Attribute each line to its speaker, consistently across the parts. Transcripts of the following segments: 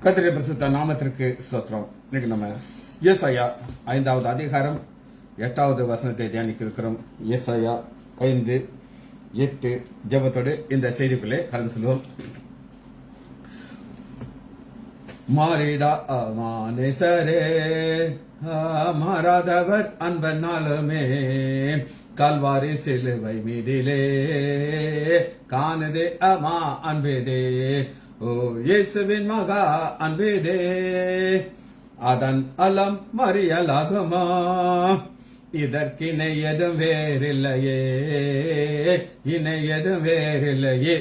Speaker 1: கர்த்தருடைய பரிசுத்த நாமத்திற்கு ஸ்தோத்திரம். இன்னைக்கு நம்ம ஏசாயா 5வது அதிகாரம் 8வது வசனத்தை தியானிக்க இருக்கிறோம். ஏசாயா 5:8 ஜெபத்தோடு இந்த செய்திக்குள்ளே கடந்து செல்வோம். மாறிடா மானேசரே மாறாதவர் அன்பனாலுமே கல்வாரி சிலுவை மீதிலே காணுதே அமா அன்பேதே ஓ இயேசுவின் மகா அன்பேதே அதன் அலம் மறியலாகுமா இதற்கிணை எதுவும் வேறில்லையே இணை எதுவும் வேறில்லையே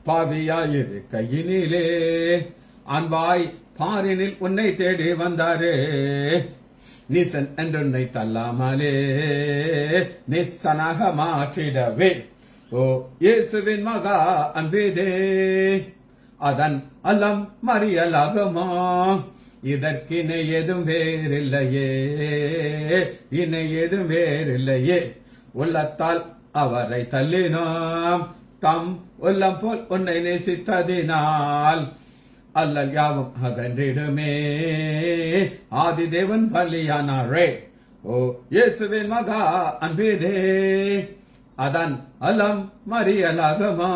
Speaker 1: பாவியாயிரு கையினிலே அன்பாய் பாரினில் உன்னை தேடி வந்தாரே நீசன் என்றுன்னை தள்ளாமலே நிசனாக மாற்றிடவே ஓ இயேசுவின் மகா அன்பேதே அதன் அல்லம் மறியலாகுமா இதற்கிணை எதுவும் வேறில்லையே இணை எதுவும் வேறில்லையே உள்ளத்தால் அவரை தள்ளினோம் தம் உள்ளம் போல் உன்னை நேசித்ததினால் அல்லல் யாவும் அகன்றிடுமே ஆதிதேவன் பலியானாரே ஓ இயேசுவின் மகா அன்பேதே அதன் அலம் மறியலாகுமா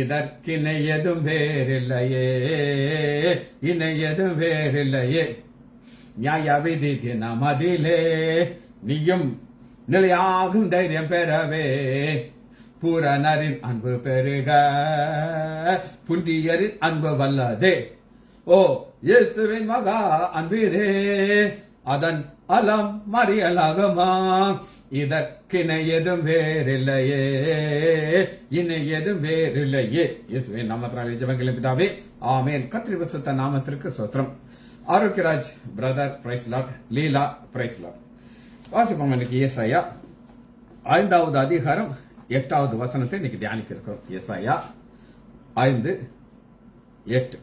Speaker 1: இதற்கிணை எதுவும் வேறில்லையே இணை எதுவும் வேறில்லையே நியாய விதி தினம் அதிலே நீயும் நிலையாகும் தைரியம் பெறவே பூரணரின் அன்பு பெருக புண்டியரின் அன்பு வல்லதே ஓ இயேசுவின் மகா அன்பேதே அதன் அலம் மறியலாகுமா இதற்கிணை எதுவும் வேறில்லையே இணை எதுவும் வேறில்லையே. இயேசுவின் நாமத்தினாலே ஜெபங்கள் பிதாவே ஆமென். கர்த்தருடைய பரிசுத்த நாமத்திற்கு ஸ்தோத்திரம். ஆரோக்கியராஜ் பிரதர் பிரைஸ் லார்ட், லீலா பிரைஸ் லார்ட். வாசிப்போம். இன்னைக்கு ஏசாயா 5வது அதிகாரம் 8வது வசனத்தை இன்னைக்கு தியானிக்க இருக்கிறோம். ஏசாயா 5:8.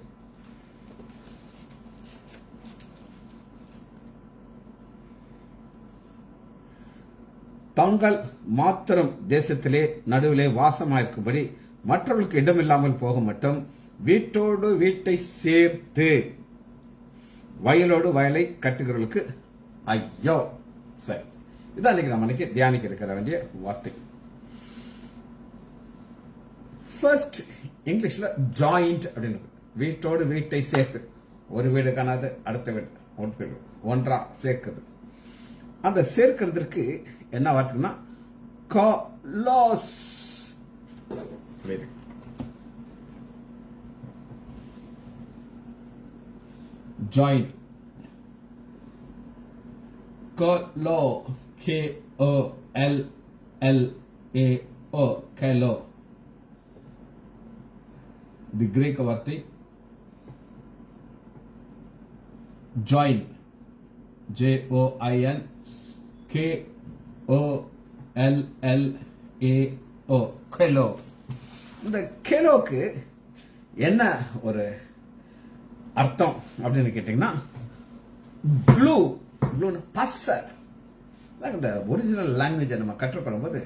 Speaker 1: தங்கள் மாத்திரம் தேசத்திலே நடுவிலே வாசமாயிருக்கும்படி மற்றவர்களுக்கு இடமில்லாமல் போக மட்டும் வீட்டோடு வீட்டை சேர்த்து வயலோடு வயலை கட்டுகிறவர்களுக்கு ஐயோ. சரி, இதான் இன்னைக்கு நம்ம இன்னைக்கு தியானிக்க இருக்கிற வேண்டிய வார்த்தை. ஃபர்ஸ்ட் இங்கிலீஷ்ல ஜாயிண்ட் அப்படின்னு வீட்டோடு வீட்டை சேர்த்து, ஒரு வீடு காணாது அடுத்த வீடு ஒன்றா சேர்க்குது. அந்த சேர்க்கிறதுக்கு என்ன வார்த்தைன்னா கொலோஸ். ஜாயிண்ட் கொலோ KOLLAO கெலோ. தி கிரேக்க வார்த்தை ஜாயின் JOIN KOLLAO கெலோ. இந்த கெலோக்கு என்ன ஒரு அர்த்தம் அப்படின்னு கேட்டீங்கன்னா க்ளூ. க்ளூன்னு பச. இந்த ஒரிஜினல் லாங்குவேஜை நம்ம கற்றுக்கொள்ளும் போது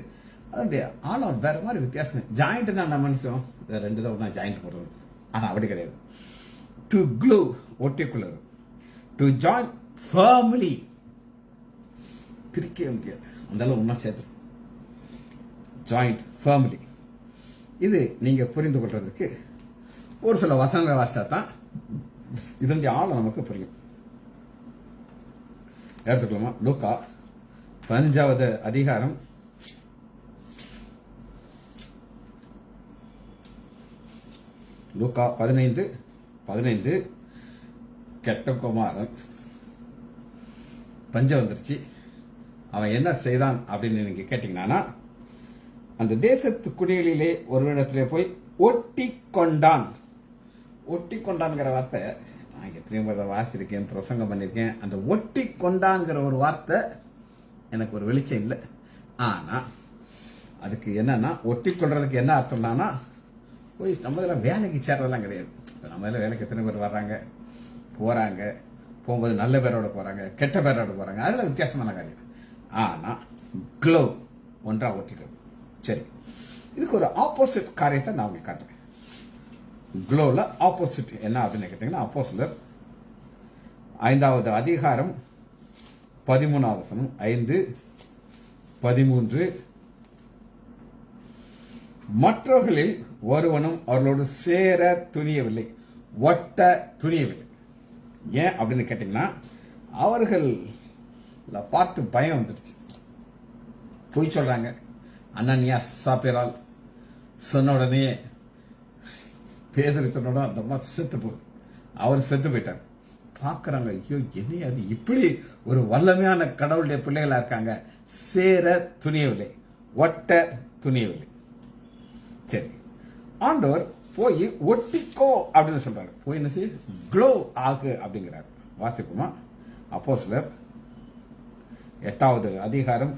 Speaker 1: அதனுடைய ஆழம் வேற மாதிரி வித்தியாசம். ஜாயிண்ட்னா நம்ம மனுஷன் ரெண்டு தான் ஒன்றா ஜாயிண்ட் போடுறது, ஆனால் அப்படி கிடையாது. டு க்ளூ ஒட்டிக்குள்ளது. டு ஜாயின் ஃபர்ம்லி பிரிக்கவே முடியாது, அந்த அளவு ஒன்றா சேர்த்து ஜாயிண்ட் ஃபர்ம்லி. இது நீங்க புரிந்து கொள்றதுக்கு ஒரு சில வசனங்களை வாசிச்சா தான் இதனுடைய ஆழம் நமக்கு புரியும். எடுத்துக்கலாமா? லூக்கா 15வது அதிகாரம் 15:15. கெட்ட குமாரன் பஞ்சம் வந்துருச்சு, அவன் என்ன செய்தான் அப்படின்னு நீங்க கேட்டீங்கன்னா, அந்த தேசத்து குடிகளிலே ஒரு இடத்திலே போய் ஒட்டி கொண்டான். ஒட்டி கொண்டான்ங்கிற வார்த்தை நான் எத்தனையோ முறை வாசிருக்கேன், பிரசங்கம் பண்ணியிருக்கேன். அந்த ஒட்டி கொண்டான்ங்கிற ஒரு வார்த்தை எனக்கு ஒரு வெளிச்சம் இல்லை. ஆனா அதுக்கு என்னன்னா, ஒட்டி கொள்றதுக்கு என்ன அர்த்தம்னா, போய் நம்ம இதெல்லாம் வேலைக்கு சேர்றதெல்லாம் கிடையாது. நம்ம இதில் வேலைக்கு எத்தனை பேர் வர்றாங்க போறாங்க, போகும்போது நல்ல பேரோட போறாங்க கெட்ட பேரோட போறாங்க, அதுல வித்தியாசமான காரியம். ஆனா க்ளோ ஒன்றா ஒட்டிக்கிறது. சரி, இதுக்கு ஒரு ஆப்போசிட் காரியத்தை நான் உங்களுக்கு காட்டுறேன். க்ளோல ஆப்போசிட் என்ன அப்படின்னு கேட்டீங்கன்னா அப்போஸ்தலர் 5வது அதிகாரம் 13வது வசனம் 5:13 மற்றவர்களில் ஒருவனும் அவர்களோடு சேர துணியவில்லை, ஒட்ட துணியவில்லை. ஏன் அப்படின்னு கேட்டீங்கன்னா அவர்கள் பார்த்து பயம் வந்துடுச்சு. போய் சொல்றாங்க. அனனியா சாப்பிரால் சொன்ன உடனே பேதுரு சொன்ன உடனே அந்த அம்மா செத்து போகுது. அவர் செத்து போயிட்டார். பார்க்கறாங்க, ஐயோ என்ன அது, இப்படி ஒரு வல்லமையான கடவுளுடைய பிள்ளைகளா இருக்காங்க. சேர துணியவில்லை, ஒட்ட துணியவில்லை. சரி, ஆண்டவர் போய் ஒட்டிக்கோ அப்படின்னு சொல்றாரு. போய் என்ன செய்ய, க்ளோ ஆகு அப்படிங்கிறார். வாசிப்போமா? அப்போஸ்தலர் 8வது அதிகாரம்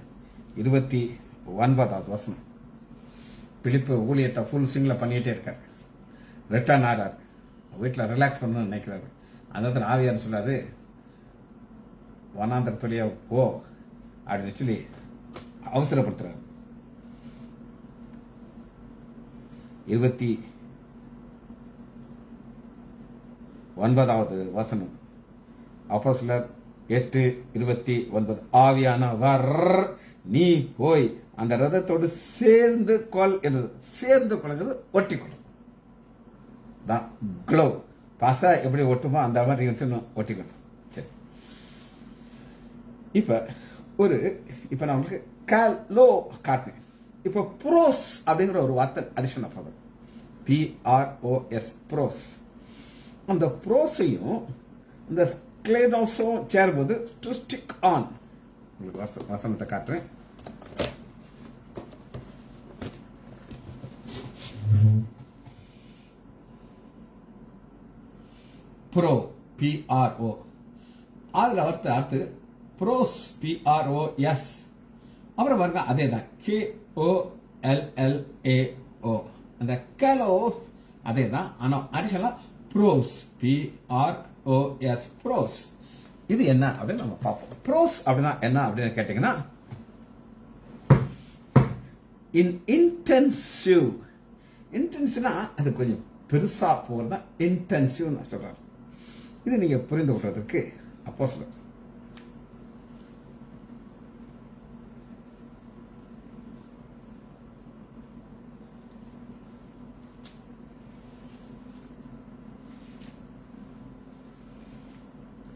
Speaker 1: 29வது வசனம். பிலிப்பு ஊழியத்தை ஃபுல் ஸ்விங்ல பண்ணிட்டே இருக்காரு. ரிட்டர்ன் ஆறாரு, வீட்டில் ரிலாக்ஸ் பண்ணணும்னு நினைக்கிறாரு. அந்த ஆவியார் சொல்றாரு, வனாந்திரத்துடைய போ அப்படின்னு சொல்லி அவசரப்படுத்துறாரு. 29வது வசனம். அப்போஸ்தலர் 8:29. ஆவியானவர் நீ போய் அந்த ரதத்தோடு சேர்ந்து கொள் என்றது. சேர்ந்து கொள்கிறது ஒட்டிக்கொள்ளும் தான் க்ளோ. பாசா எப்படி ஒட்டுமோ அந்த மாதிரி ஒட்டிக்கணும். சரி, இப்ப நான் உங்களுக்கு கலோ காட்டினேன். இப்ப ப்ரோஸ் அப்படிங்கிற ஒரு வார்த்தை அடிஷன் ஆஃப் PROS ப்ரோஸ். அந்த ப்ரோஸையும் இந்த கிளேடோஸும் சேரும்போது டு ஸ்டிக் ஆன். உங்களுக்கு வசனத்தை காட்டுறேன். Bro PRO. அதுல அடுத்து ப்ரோஸ் PROS. அப்புறம் பாருங்க அதே தான் KOLLAO. அந்த கலோஸ் அதே தான், ஆனா அடிஷனலா ப்ரோஸ் PROS ப்ரோஸ். இது என்ன அப்படின்னு நம்ம பார்ப்போம். ப்ரோஸ் அப்படின்னா என்ன அப்படின்னு கேட்டீங்கன்னா இன்டென்சிவ். இன்டென்சிவ்னா அது கொஞ்சம் பெருசா போறதா இன்டென்சிவ் சொல்றாரு. இது நீங்க புரிந்து கொள்றதுக்கு அப்போஸ்தலர்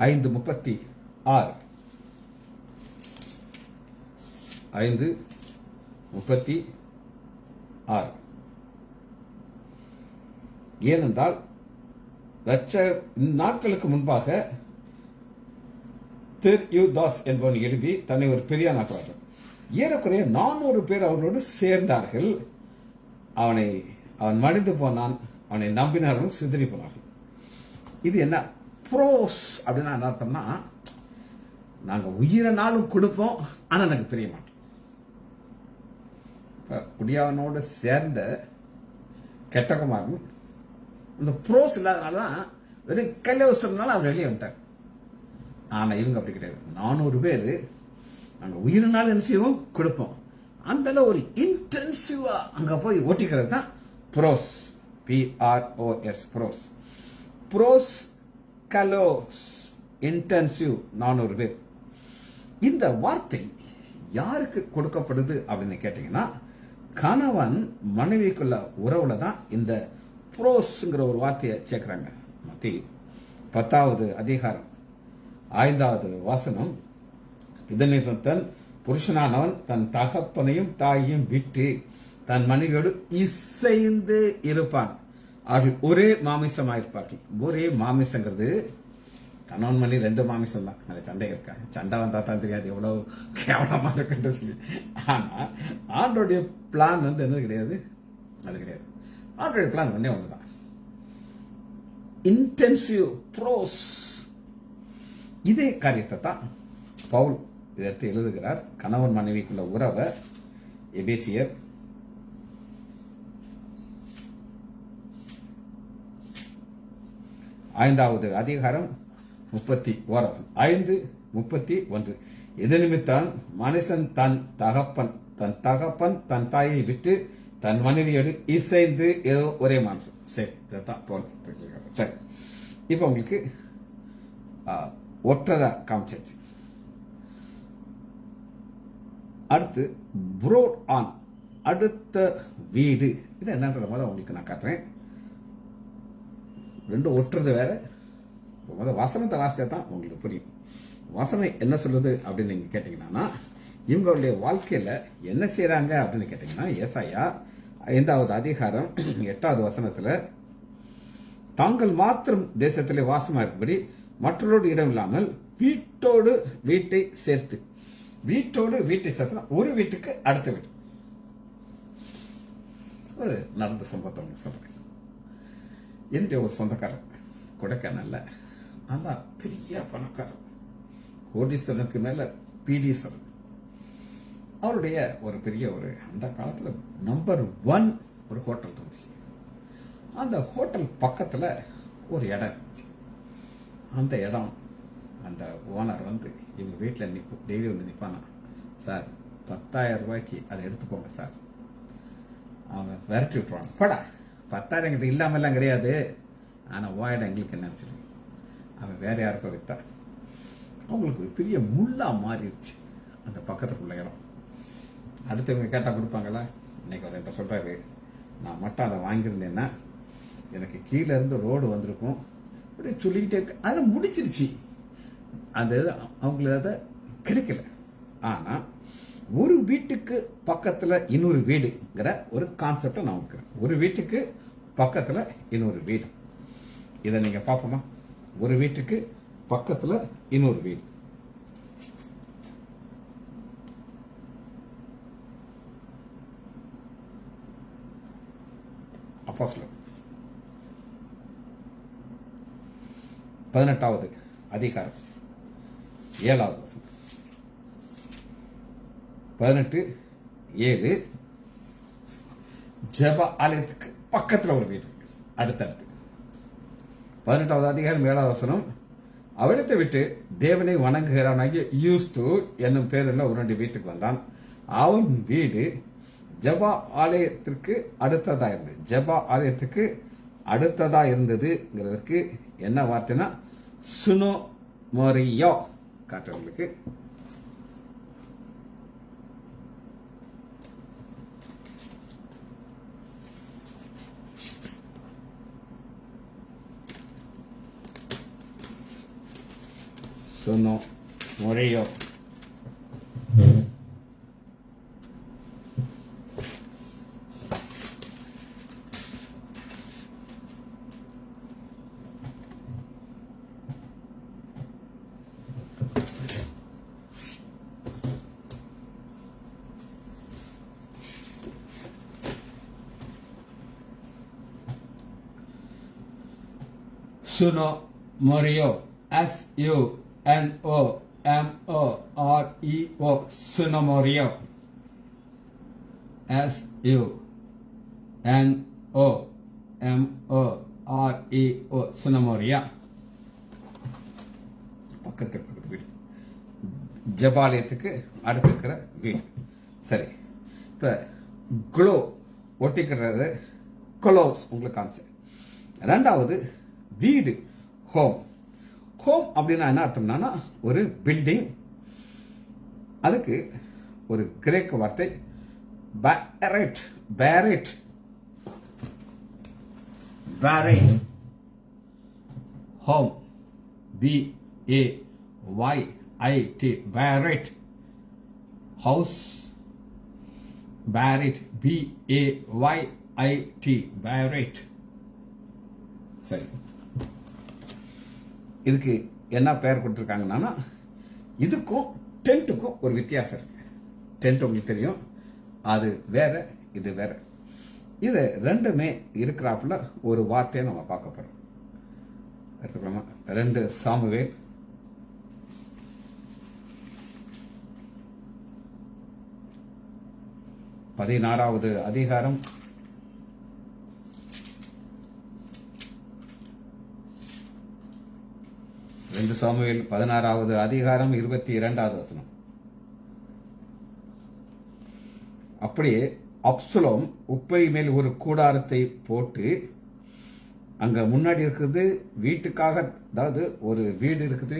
Speaker 1: 5:36. 5:36. ஏனென்றால் நாட்களுக்கு முன்பாக தெர்யூதாஸ் என்பவன் எழுப்பி தன்னை ஒரு பெரிய நாட்கள் ஏறக்குறைய 400 பேர் அவர்களோடு சேர்ந்தார்கள். அவன் மடிந்து போனான், அவனை நம்பினார்கள், சிதறி போனார்கள். இது என்ன ப்ரோஸ் அப்படின்னா என்ன அர்த்தம்னா, நாங்க உயிரனாலும் கொடுப்போம், ஆனா எனக்கு தெரிய மாட்டோம். குடியாவனோடு சேர்ந்த கெட்டகுமாரன் இந்த ப்ரோஸ் இல்லாதனாலதான் வெறும் கல்யாணம் அவர் வெளியே வந்துட்டார். ஆனா இவங்க அப்படி கிடையாது. 400 பேர் நாங்க உயிரினாலும் என்ன செய்வோம், கொடுப்போம். அந்த ஒரு இன்டென்சிவா அங்க போய் ஓட்டிக்கிறது தான் ப்ரோஸ் PROS ப்ரோஸ். ப்ரோஸ் கலோஸ் இன்டென்சிவ் 400 பேர். இந்த வார்த்தை யாருக்கு கொடுக்கப்படுது அப்படின்னு கேட்டீங்கன்னா, கணவன் மனைவிக்குள்ள உறவுல தான் இந்த ப்ரோஸ்ங்கிற ஒரு வார்த்தையை சேர்க்கிறாங்க. மத்தேயு 10வது அதிகாரம் 5வது வசனம். இதனை தன் புருஷனானவன் தன் தகப்பனையும் தாயையும் விட்டு தன் மனைவியோடு இசைந்து இருப்பான், அவர்கள் ஒரே மாமிசமாயிருப்பார்கள். ஒரே மாமிசங்கிறது கணவன் மணி 2 மாமிசம் தான். அது சண்டை இருக்கா, சண்டை வந்தா தான் தெரியாது எவ்வளவு கேவலமா இருக்குன்னு சொல்லி. ஆனா ஆண்டோடைய பிளான் என்னது கிடையாது, அது கிடையாது. ஆண்டோடைய பிளான் ஒண்ணுதான், இன்டென்சிவ் ப்ரோஸ். இதே காரியத்தை தான் பவுல் இதற்கு எழுதுகிறார். கணவன் மனைவிக்குள்ள உறவை எபேசியர் 5வது அதிகாரம் 5:31. இது நிமித்தம் மனுஷன் தன் தகப்பன் தன் தாயை விட்டு தன் மனைவியோடு இசைந்து ஏதோ ஒரே மாம்சம். சரி, இதைத்தான் சரி. இப்போ உங்களுக்கு ஒற்றதா காமிச்சாச்சு. அடுத்து ப்ரோட் ஆன், அடுத்த வீடு. இது என்னன்றத முதல்ல உங்களுக்கு நான் காட்டுறேன். ரெண்டும் ஒட்டுறது வேற. முதல் வசனத்தை வாசிச்சா தான் உங்களுக்கு புரியும். வசனம் என்ன சொல்லுது அப்படின்னு நீங்க கேட்டீங்கன்னா, இவங்களுடைய வாழ்க்கையில என்ன செய்யறாங்க அப்படின்னு கேட்டீங்கன்னா, ஏசாயா 5வது அதிகாரம் 8வது வசனத்துல, தாங்கள் மாத்திரம் தேசத்திலே வாசமா இருக்கும்படி மற்றொரு இடம் இல்லாமல் வீட்டோடு வீட்டை சேர்த்து, வீட்டோடு வீட்டை சேர்த்து ஒரு வீட்டுக்கு அடுத்த வீடு. ஒரு நடந்த சம்பவத்தை உங்களுக்கு சொல்றேன். என்னுடைய ஒரு சொந்தக்காரர் கொடைக்கானல்ல நல்லா பெரிய பணக்காரர், கோடீஸ்வரனுக்கு மேல பீடீஸ்வரன். அவருடைய ஒரு பெரிய ஒரு அந்த காலத்துல நம்பர் 1 ஒரு ஹோட்டல் இருந்துச்சு. அந்த ஹோட்டல் பக்கத்துல ஒரு இடம் இருந்துச்சு. அந்த இடம் அந்த ஓனர் வந்து இவங்க வீட்டில் டெய்லி வந்து நிற்பானா, சார் 10,000 ரூபாய்க்கு அதை எடுத்துக்கோங்க சார். அவங்க விரட்டி விட்டுருவாங்க. படா 10,000 கிட்ட இல்லாமல்லாம் கிடையாது, ஆனால் ஓயிடம் எங்களுக்கு என்ன சொல்லுங்க. அவன் வேற யாருக்கோ வித்தா. அவங்களுக்கு பெரிய முள்ளா மாறிடுச்சு அந்த பக்கத்துக்குள்ள இடம். அடுத்தவங்க கேட்டால் கொடுப்பாங்களா? இன்னைக்கு அவர் என்கிட்ட சொல்றாரு, நான் மட்டும் அதை வாங்கியிருந்தேன்னா எனக்கு கீழே இருந்து ரோடு வந்திருக்கும், அப்படியே சொல்லிக்கிட்டே அதை முடிச்சிருச்சு. அந்த அவங்களுக்கு அதை கிடைக்கல. ஆனா ஒரு வீட்டுக்கு பக்கத்துல இன்னொரு வீடுங்கிற ஒரு கான்செப்டை நான் இருக்கிறேன். ஒரு வீட்டுக்கு பக்கத்துல இன்னொரு வீடு. இதை நீங்க பார்ப்போமா? ஒரு வீட்டுக்கு பக்கத்துல இன்னொரு வீடு. அப்போஸ்தலர் 18வது அதிகாரம் 7வது வசனம். 18:7 ஜெப ஆலயத்துக்கு பக்கத்துல ஒரு வீடு அடுத்தடுத்து. 18வது அதிகாரம் 7வது வசனம், அவ்விடத்தை விட்டு தேவனை வணங்குகிறானாகிய யூஸ்து என்னும் பேருள்ள ஒரு வீட்டுக்கு வந்தான். அவன் வீடு ஜெப ஆலயத்திற்கு அடுத்ததா இருந்தது. ஜெப ஆலயத்துக்கு அடுத்ததா இருந்ததுங்கிறதுக்கு என்ன வார்த்தைனா சுனோமோரியோ காட்டுறவங்களுக்கு. சுனோமோரியோ Sunomorio, S-U-N-O-M-O-R-E-O, Sunomorio, S-U-N-O-M-O-R-E-O, Sunomoria. பக்கத்து வீடு, ஜபாலயத்துக்கு அடுத்து இருக்கிற வீடு. சரி, இப்ப குளோ ஒட்டிக்கிறது கொலோஸ் உங்களுக்கு காமிச்சேன். ரெண்டாவது வீடு, ஹோம். ஹோம் அப்படின்னா என்ன அர்த்தம்னா ஒரு பில்டிங். அதுக்கு ஒரு கிரேக்க வார்த்தை parade. Parade parade home, B-A-Y-I-T, parade. House, parade, B-A-Y-I-T, parade. சரி, இதுக்கு என்ன பெயர் கொடுத்துருக்காங்கன்னா, இதுக்கும் டென்ட்டுக்கும் ஒரு வித்தியாசம் இருக்கு. டென்ட் உங்களுக்கு தெரியும், அது வேற, இது வேற. இது ரெண்டுமே இருக்கிறாப்புல ஒரு வார்த்தையை நம்ம பார்க்க போறோம். எடுத்துக்கலாமா? 2 சாமுவேல் 16வது அதிகாரம் 2 சாமுவேல் 16வது அதிகாரம் 22வது வசனம். அப்படியே அப்சலோம் உப்பை மேல் ஒரு கூடாரத்தை போட்டு, அங்க முன்னாடி இருக்குது வீட்டுக்காக, அதாவது ஒரு வீடு இருக்குது,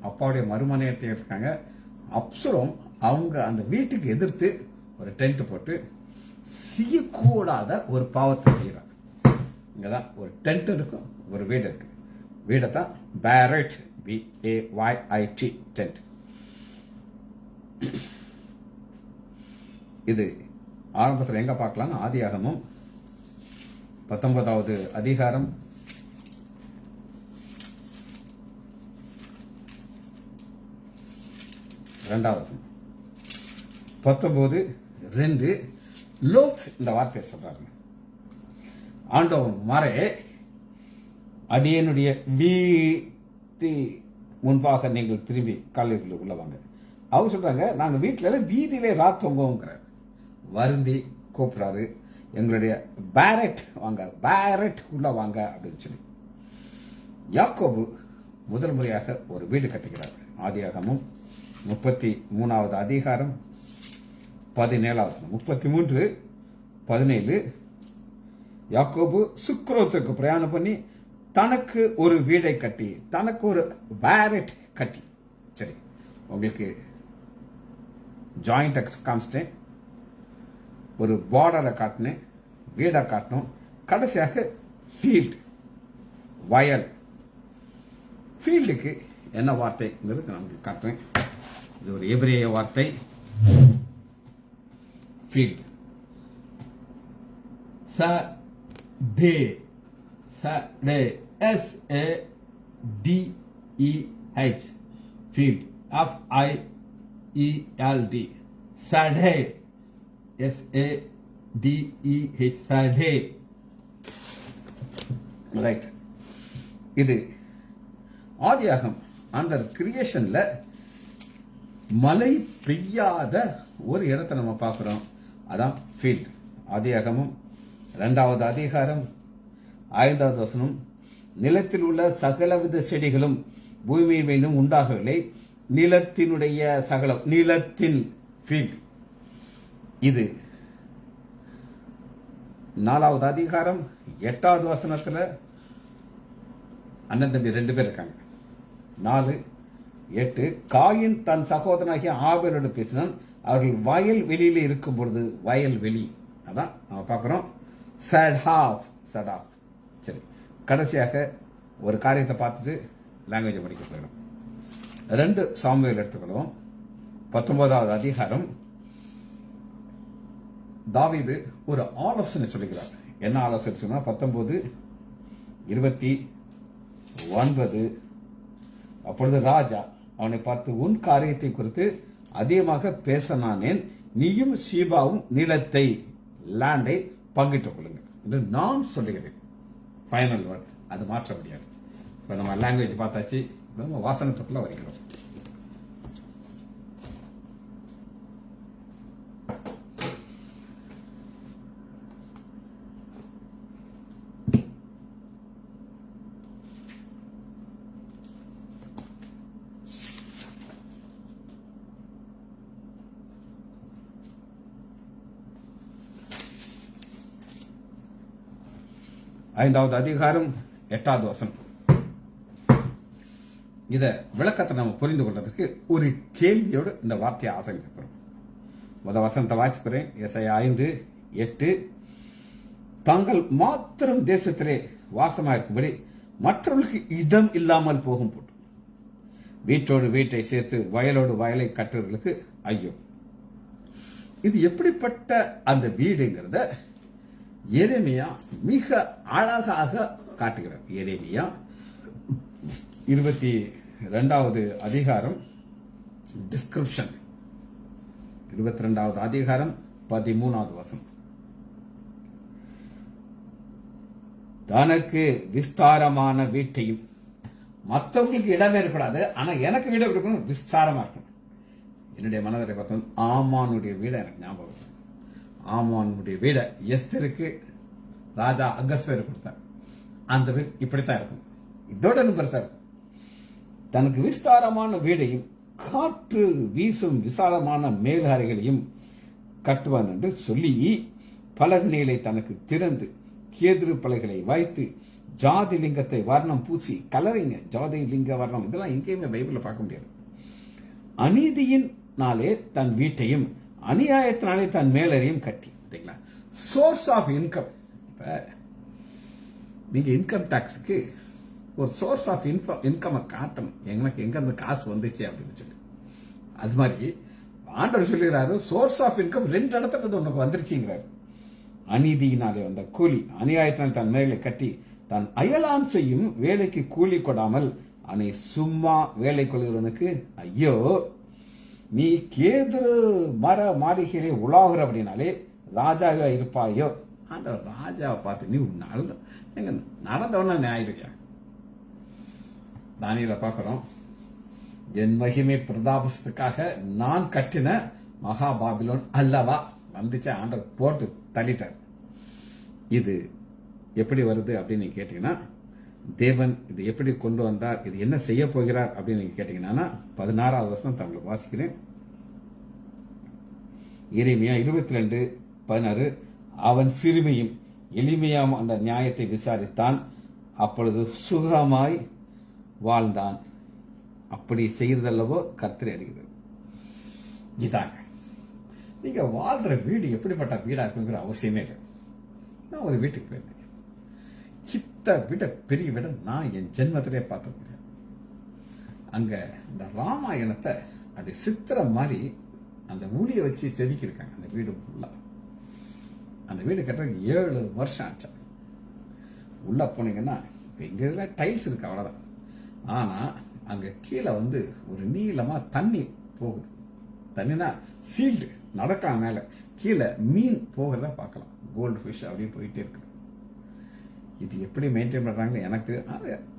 Speaker 1: அப்பாவுடைய மறுமனையத்தை இருக்காங்க. அப்சலோம் அவங்க அந்த வீட்டுக்கு எதிர்த்து ஒரு டென்ட் போட்டு செய்யக்கூடாத ஒரு பாவத்தை செய்யறாங்க. இங்கதான் ஒரு டென்ட் இருக்கும், ஒரு வீடு இருக்கு. வீடை தான் பேரட், BAYIT டென்ட். இது ஆரம்பத்தில் எங்க பார்க்கலாம்? ஆதியாகமம் 19வது அதிகாரம் 2வது 19:2 லோத் இந்த வார்த்தையை சொல்றாரு. ஆண்டவன் மாறே அடியனுடைய வீட்டு முன்பாக நீங்கள் திரும்பி காலையில் உள்ள வாங்க. அவங்க சொல்றாங்க, நாங்க வீட்டுல வீதியிலே ராத்தோங்கிறார். வருந்தி கூப்பிடுறாரு, எங்களுடைய பேரட் வாங்க, பேரட் உள்ள வாங்க அப்படின்னு சொல்லி. யாக்கோபு முதல் முறையாக ஒரு வீடு கட்டுகிறார். ஆதியாகமம் 33வது அதிகாரம் 17வது 33:17. யாக்கோபு சுக்ரோத்துக்கு பிரயாணம் பண்ணி தனக்கு ஒரு வீடை கட்டி, தனக்கு ஒரு பேரட் கட்டி. சரி, உங்களுக்கு ஜாயிண்ட் காமிச்சிட்டேன், ஒரு பார்டரை காட்டினேன், வீடை காட்டணும், கடைசியாக ஃபீல்டு, வயல். ஃபீல்டுக்கு என்ன வார்த்தைங்கிறது நான் உங்களுக்கு காட்டுறேன். இது ஒரு எபிரேய வார்த்தை, ஃபீல்டு. சடே, சடே, SADEH, ஃபீல்ட், FIELD, சடே, SADEH, சடே. ரைட். இது ஆதியாகம் அண்டர் கிரியேஷன்ல மழை பெய்யாத ஒரு இடத்தை நம்ம பார்க்கிறோம், அதான் ஃபீல்ட். ஆதியாகமும் 2வது அதிகாரம் 5வது வசனம், நிலத்தில் உள்ள சகலவித செடிகளும் பூமி மீதும் உண்டாகவில்லை, நிலத்தினுடைய சகலம், நிலத்தின் ஃபீல்ட். இது 4வது அதிகாரம் 8வது வசனத்துல அண்ணன் தம்பி 2 பேர் இருக்காங்க. 4:8, காயின் தன் சகோதரனாகிய ஆபேலோடு பேசினான், அவர்கள் வயல் வெளியில இருக்கும் பொழுது, வயல் வெளி, அதான் நம்ம பார்க்கிறோம். சடாஃப், சடாஃப். சரி, கடைசியாக ஒரு காரியத்தை பார்த்துட்டு லாங்குவேஜை படிக்க போயிடும். 2 சாமுவேல் எடுத்துக்கொள்வோம். 19வது அதிகாரம். தாவீது ஒரு ஆலோசனை சொல்லுகிறார். என்ன ஆலோசனை சொன்னா, 19:29, அப்பொழுது ராஜா அவனை பார்த்து, உன் காரியத்தை குறித்து அதிகமாக பேச நானேன், நீயும் சீபாவும் நிலத்தை, லேண்டை பங்கிட்டுக் கொள்ளுங்கள் என்று நான் சொல்லுகிறேன். ஃபைனல் வேர்ட், அது மாற்ற முடியாது. இப்போ நம்ம லாங்குவேஜ் பார்த்தாச்சு, நம்ம வாசனத்துக்குள்ள வருகிறோம். ஐந்தாவது அதிகாரம் 8வது வசனம். இத விளக்கத்தை நம்ம புரிந்து கொள்றதுக்கு ஒரு கேள்வியோடு இந்த வார்த்தையை ஆசைப்படுறோம். முதல் வசனத்தை வாசிக்கிறேன். எசாயா 5:8, தாங்கள் மாத்திரம் தேசத்திலே வாசமாயிருக்கும்படி மற்றவர்களுக்கு இடம் இல்லாமல் போகும் போட்டு வீட்டோடு வீட்டை சேர்த்து வயலோடு வயலை கட்டுறவர்களுக்கு ஐயோ. இது எப்படிப்பட்ட அந்த வீடுங்கிறத எரேமியா மிக அழகாக காட்டுகிறார். எரேமியா 22வது அதிகாரம் டிஸ்கிரிப்ஷன், 22வது அதிகாரம் 13வது வசனம். தனக்கு விஸ்தாரமான வீட்டையும், மற்றவங்களுக்கு இடமே இருக்கக்கூடாது, ஆனா எனக்கு வீடு இருக்கணும், விஸ்தாரமா இருக்கணும். என்னுடைய மனதில் பார்த்தோம், ஆமானுடைய வீடை எனக்கு ஞாபகம். ஆமானுடைய வீடை எஸ்தருக்கு ராஜா அகஸ்வேர் கொடுத்தார். அந்த வீடு இப்படித்தான் இருக்கும், இதோட பெருசா இருக்கும். தனக்கு விஸ்தாரமான வீடையும், காற்று வீசும் விசாலமான மேல்ஹாரிகளையும், கட்டுவான் என்று சொல்லி பலகணிகளை தனக்கு திறந்து கேதுரு பலகைகளை வைத்து ஜாதி லிங்கத்தை வர்ணம் பூசி கலரிங்க. ஜாதி லிங்க வர்ணம் இதெல்லாம் எங்கேயுமே பைபிள்ல பார்க்க முடியாது. அநீதியினாலே தன் வீட்டையும் அநியாயத்தினாலே தன் மேலரையும் கட்டி. Source of income. இப்ப நீங்க இன்கம் டாக்ஸுக்கு ஒரு சோர்ஸ் ஆஃப் இன்கம் காட்டணும். எனக்கு எங்க இருந்து காசு வந்துச்சு அப்படின்னு சொல்லி. அது மாதிரி ஆண்டவர் சொல்லுகிறாரு, சோர்ஸ் ஆஃப் இன்கம் 2 இடத்துல இருந்து உனக்கு வந்துருச்சுங்கிறாரு. அநீதியினாலே வந்த கூலி அநியாயத்தினால் தன் மேலே கட்டி தன் அயலான் செய்யும் வேலைக்கு கூலி கொடாமல் அவனை சும்மா வேலை கொள்கிறவனுக்கு ஐயோ, நீ கேதுரு மர மாளிகையிலே உலாகுற அப்படின்னாலே ராஜாவா இருப்பாயோ. ஆண்டவர் ராஜாவை பார்த்து நீ நடந்தவனா நியாயிருக்கியா? தானியேல பார்க்கிறோம், என் மகிமை பிரதாபத்துக்காக நான் கட்டின மகா பாபிலோன் அல்லவா வந்துச்சு. ஆண்டவர் போட்டு தள்ளிட்டார். இது எப்படி வருது அப்படின்னு நீங்க கேட்டீங்கன்னா, தேவன் இது எப்படி கொண்டு வந்தார், இது என்ன செய்ய போகிறார் அப்படின்னு நீங்க கேட்டீங்கன்னா 16வது வருஷம் தமிழ் வாசிக்கிறேன். எரேமியா 22:16. அவன் சிறுமியும் எளிமையாம் அந்த நியாயத்தை விசாரித்தான், அப்பொழுது சுகமாய் வாழ்ந்தான். அப்படி செய்தல்லவோ கர்த்தர் அறிகிறது. இதாங்க நீங்க வாழ்ற வீடு எப்படிப்பட்ட வீடா இருக்குங்கிற அவசியமே இல்லை. நான் ஒரு வீட்டுக்கு போயிருந்தேன். சித்த விட பெரிய விட நான் என் ஜென்மத்திலே பார்த்த முடியும். அங்க இந்த ராமாயணத்தை அப்படி சித்திரம் மாதிரி அந்த ஊழிய வச்சு செதுக்கியிருக்காங்க. அந்த வீடு ஃபுல்லா. அந்த வீடு கட்டுறதுக்கு 7 வருஷம் ஆச்சு. உள்ள போனீங்கன்னா இங்க இதெல்லாம் டைல்ஸ் இருக்கு, அவ்வளவுதான். ஆனா அங்க கீழே ஒரு நீளமா தண்ணி போகுது. தண்ணினா சீல்டு நடக்கலாம். மேல கீழே மீன் போகிறத பார்க்கலாம். கோல்டு ஃபிஷ் அப்படியே போயிட்டே இருக்குது. இது எப்படி மெயின்டைன் பண்றாங்கன்னு எனக்கு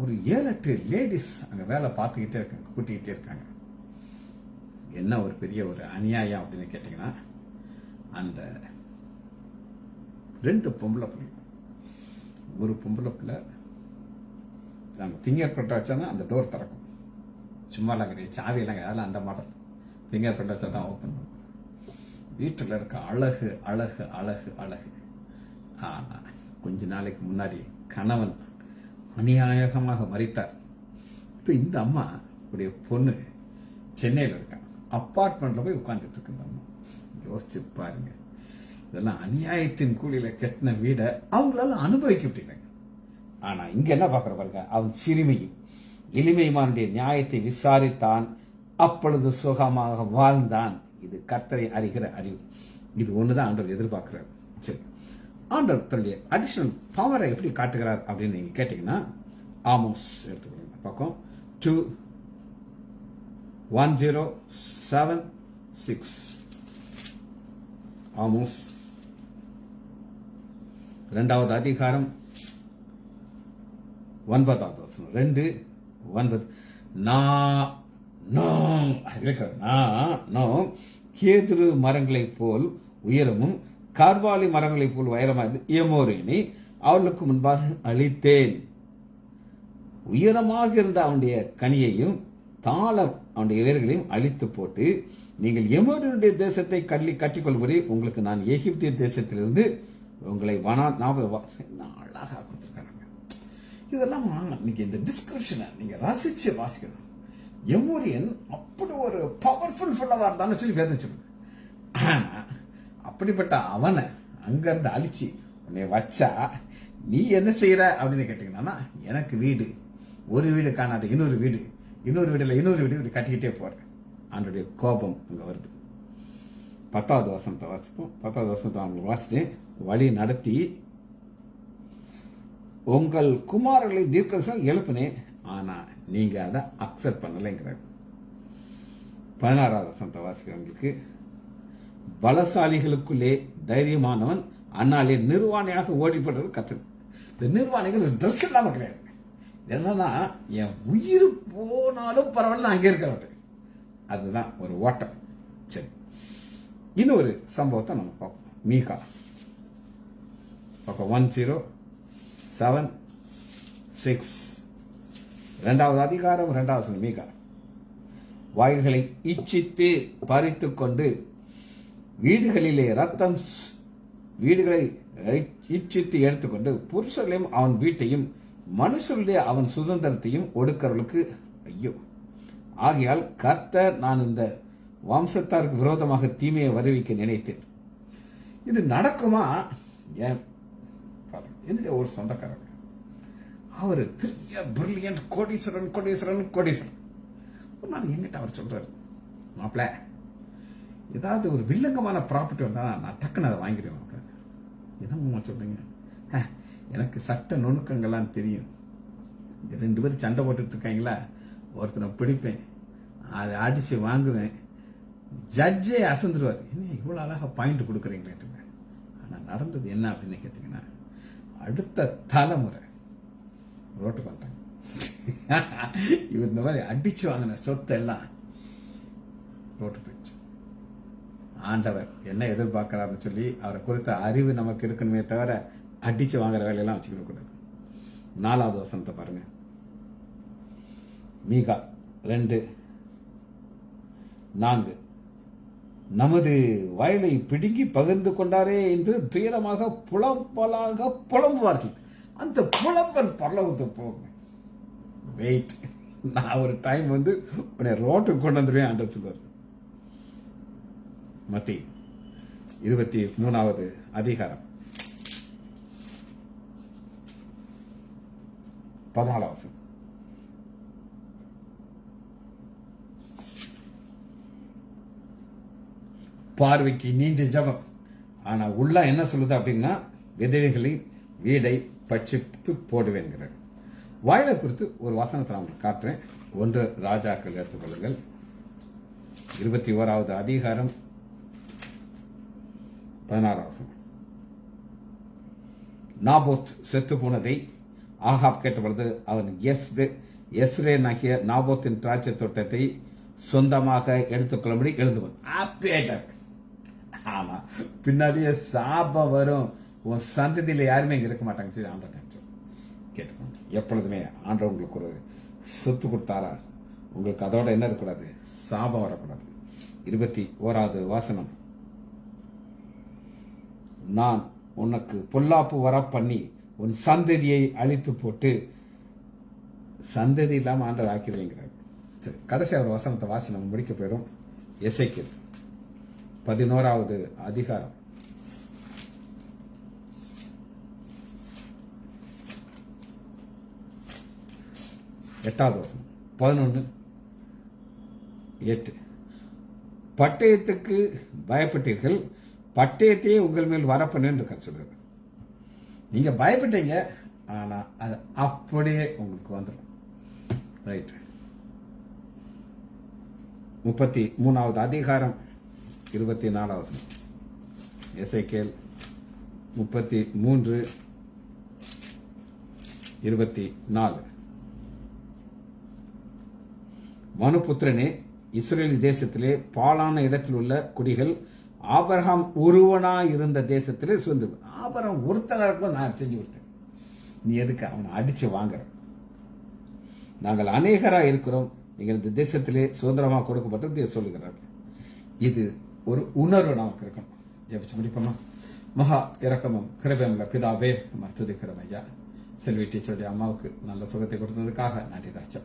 Speaker 1: ஒரு 7-8 லேடிஸ் அங்க வேலை பார்த்துக்கிட்டே இருக்காங்க, கூட்டிக்கிட்டே இருக்காங்க. என்ன ஒரு பெரிய ஒரு அநியாயம் அப்படின்னு கேட்டீங்கன்னா, அந்த 2 பொம்பளை பிள்ளை, ஒரு பொம்பளை பிள்ளை நாங்கள் ஃபிங்கர் பிரிண்ட் வச்சோன்னா அந்த டோர் திறக்கும். சும்மாலாம் கிடையாது, சாவியெல்லாம் அதெல்லாம் அந்த மாடல். ஃபிங்கர் பிரிண்ட் வச்சா தான் ஓப்பன் பண்ணும். வீட்டில் இருக்க அழகு அழகு அழகு அழகு. ஆனால் கொஞ்ச நாளைக்கு முன்னாடி கணவன் அநியாயமாக மறித்தார். இப்போ இந்த அம்மா உடைய பொண்ணு சென்னையில் இருக்காங்க. அப்பார்ட்மெண்ட்ல போய் உட்கார்ந்துட்டு இருக்கு இந்த அம்மா. யோசிச்சு பாருங்க. இதெல்லாம் அநியாயத்தின் கூலியில கட்டின வீடை அவங்களால அனுபவிக்க முடியல. ஆனா இங்க என்ன பாக்குற பாருங்க, அவன் சிறுமியும் எளிமையுமானுடைய நியாயத்தை விசாரித்தான், அப்பொழுது சுகமாக வாழ்ந்தான். இது கர்த்தரை அறிகிற அறிவு. இது ஒண்ணுதான் ஆண்டவர் எதிர்பார்க்கிறார். சரி, ஆண்டவர் தன்னுடைய அடிஷனல் பவரை எப்படி காட்டுகிறார் அப்படின்னு நீங்க கேட்டீங்கன்னா, ஆமோஸ் எடுத்துக்கோங்க. பக்கம் 2:1076. ஆமோஸ் 2வது அதிகாரம் 9வது வசனம். 2:9. கேதுரு மரங்களை போல் உயரமும் கார்வாலி மரங்களை போல் உயரமாக எமோரேனை அவளுக்கு முன்பாக அழித்தேன். உயரமாக இருந்த அவனுடைய கனியையும் தாள அவனுடைய வேர்களையும் அழித்து போட்டு, நீங்கள் எமோரியனுடைய தேசத்தை கட்டிக்கொள்ளும்படி உங்களுக்கு நான் எகிப்திய தேசத்திலிருந்து உங்களை அழகா கொடுத்திருக்காங்க. இதெல்லாம் நீங்க இந்த டிஸ்கிரிப்ஷனை நீங்க ரசிச்சு வாசிக்கணும். எமோரியன் அப்படி ஒரு பவர்ஃபுல் ஃபுல்லவா இருந்தான்னு சொல்லி வேதம் சொல்லுங்க. ஆனா அப்படிப்பட்ட அவனை அங்கிருந்து அழிச்சு உன்னை வச்சா நீ என்ன செய்யற அப்படின்னு கேட்டீங்கன்னா, எனக்கு வீடு, ஒரு வீடு காணாத இன்னொரு வீடு, இன்னொரு வீடுல இன்னொரு வீடு இப்படி கட்டிக்கிட்டே போறேன். அவனுடைய கோபம் அங்க வருது. 10வது வசனத்தை வாசிப்போம். 10வது வசனத்தை அவங்களுக்கு வாசிட்டு, வழி நடத்தி உங்கள் குமாரர்களை தீர்க்கதரிசனம் எழுப்பினேன், ஆனா நீங்க அதை அக்செப்ட் பண்ணலைங்கிறார். 16வது வசனத்தை வாசிக்கிறவங்களுக்கு, பலசாலிகளுக்குள்ளே தைரியமானவன் அந்நாளே நிர்வாணியாக ஓடிப்படுறது கத்து. இந்த நிர்வாணிகள் ட்ரெஸ் இல்லாம கிடையாது. என்னன்னா என் உயிர் போனாலும் பரவாயில்ல அங்கே இருக்கிறவங்க. அதுதான் ஒரு ஓட்டம். சரி, இன்னொரு சம்பவத்தை நம்ம பார்ப்போம். மீகா பக்கம் 10:7-6. 2வது அதிகாரம் 2வது மீகா. வாயில்களை இச்சித்து பறித்து கொண்டு வீடுகளிலே வீடுகளை இச்சித்து எடுத்துக்கொண்டு புருஷர்களையும் அவன் வீட்டையும் மனுஷருடைய அவன் சுதந்திரத்தையும் ஒடுக்கிறவர்களுக்கு ஐயோ. ஆகையால் கர்த்தர் நான் இந்த வம்சத்தாருக்கு விரோதமாக தீமையை வருவிக்க நினைத்தேன். இது நடக்குமா? ஏன் என்னுடைய ஒரு சொந்தக்காரர், அவரு பெரிய பிரில்லியன்ட் கோடீஸ்வரன் கோடீஸ்வரன் கோடீஸ்வரன். ஒரு நாள் எங்கிட்ட அவர் சொல்றாரு, மாப்பிள்ள ஏதாவது ஒரு வில்லங்கமான ப்ராப்பர்ட்டி வந்தா நான் டக்குன்னு அதை வாங்கிடுவேன். என்னம்மா சொல்றீங்க? எனக்கு சட்ட நுணுக்கங்கள்லாம் தெரியும். இந்த 2 பேரும் சண்டை போட்டுட்டு இருக்காங்களா, ஒருத்தனை பிடிப்பேன், அதை அடிச்சு வாங்குவேன், ஜட்ஜே அசந்துருவார். என்ன இவ்வளவு அழகா பாயிண்ட் கொடுக்குறீங்களே. ஆனா நடந்தது என்ன அப்படின்னு கேட்டீங்கன்னா, அடுத்த தலைமுறை ரோட்டுக்கு வந்தாங்க. இவர் இந்த மாதிரி அடிச்சு வாங்கின சொத்தை எல்லாம் ரோட்டு போயிடுச்சு. ஆண்டவர் என்ன எதிர்பார்க்கிறாருன்னு சொல்லி அவரை குறித்த அறிவு நமக்கு இருக்கணுமே தவிர அடிச்சு வாங்குற வேலையெல்லாம் வச்சுக்கிட கூடாது. 4வது வசனத்தை பாருங்க. மீகா 2:4 நமது வயலை பிடுங்கி பகிர்ந்து கொண்டாரே என்று துயரமாக புலம்புவார்கள். அந்த புலம்பல் பரலோகத்து போங்க. வெயிட், நான் ஒரு டைம் வந்து உன்னை ரோட்டுக்கு கொண்டு வந்துடுவேன் ஆண்டவர் சொல்வார். மத்தேயு 23வது அதிகாரம் 14வது வசனம். பார்வைக்கு நீண்ட ஜபம், ஆனா உள்ள என்ன சொல்லுது அப்படின்னா, விதவைகளின் வீடை பட்சித்து போடுவேன்கிறார். வாயிலை குறித்து ஒரு வசனத்தை நான் உங்களுக்கு காட்டுறேன். 1 ராஜாக்கள் எடுத்துக்கொள்ளுங்கள். 21வது அதிகாரம் 16வது வசனம். நாபோத் செத்து போனதை ஆகாப் கேட்டபொழுது அவன் எஸ்ரேனாகிய நாபோத்தின் திராட்சை தோட்டத்தை சொந்தமாக எடுத்துக்கொள்ளும்படி எழுதுவன். ஆமா, பின்னாடியே சாபம் வரும், உன் சந்ததியில யாருமே இங்க இருக்க மாட்டாங்க சொல்லி ஆண்டவர் கேட்டுக்கோங்க. எப்பொழுதுமே ஆண்டவர் உங்களுக்கு ஒரு சொத்து கொடுத்தாரா, உங்களுக்கு அதோட என்ன இருக்கக்கூடாது, சாபம் வரக்கூடாது. 21வது வசனம். நான் உனக்கு பொல்லாப்பு வர பண்ணி உன் சந்ததியை அழித்து போட்டு, சந்ததி இல்லாம ஆண்டவர் ஆக்கிடுவீங்கிறார். சரி, கடைசி ஒரு வசனத்தை வாசி நம்ம முடிக்க போயிடும். எசேக்கியேல் 11வது அதிகாரம் 8வது வசனம். 11:8 பட்டயத்துக்கு பயப்பட்டீர்கள், பட்டயத்தையே உங்கள் மேல் வரப்பண்ணு சொல்றாரு. நீங்க பயப்பட்டீங்க, ஆனா அது அப்படியே உங்களுக்கு வந்துடும். ரைட். 33வது அதிகாரம் 24வது வசனம். எசேக்கியேல் 33:24. மனுபுத்திரனே, இஸ்ரேல் தேசத்திலே பாலான இடத்தில் உள்ள குடிகள் ஆபிரகாம் ஒருவனாய் இருந்த தேசத்திலே சொந்தது. ஆபிரகாம் ஒருத்தனா இருக்கும், நான் செஞ்சு கொடுத்தேன், நீ எதுக்கு அவனை அடிச்சு வாங்குற? நாங்கள் அநேகரா இருக்கிறோம், நீங்கள் இந்த தேசத்திலே சுதந்திரமாக கொடுக்கப்பட்டு சொல்லுகிறார். இது ஒரு உணர்வு நமக்கு இருக்கணும். ஜெபிச்சு முடிப்போமா? மகா இரக்கமும் கிருபையுள்ள பிதாவே, நம்ம துதிக்கிறோம் ஐயா. செல்வி டீச்சருடைய அம்மாவுக்கு நல்ல சுகத்தை கொடுத்ததுக்காக நன்றி ராஜா.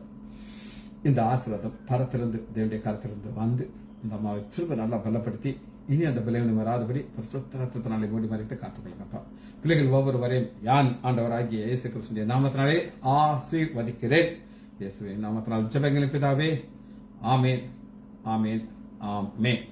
Speaker 1: இந்த ஆசீர்வாதம் பரத்திலிருந்து தேவனுடைய கரத்திலிருந்து வந்து இந்த அம்மாவை திரும்ப நல்லா பலப்படுத்தி இனி அந்த பலவீனம் வராதபடி சுத்தத்தினாலே மூடி மறைத்து காத்துக்கொள்ளுங்கப்பா. பிள்ளைகள் ஒவ்வொருவரையும் யான் ஆண்டவராகிய இயேசு கிறிஸ்துவின் நாமத்தினாலே ஆசீர்வதிக்கிறேன். இயேசுவின் நாமத்தினால் ஜெபங்களை பிதாவே. ஆமேன், ஆமேன், ஆமேன்.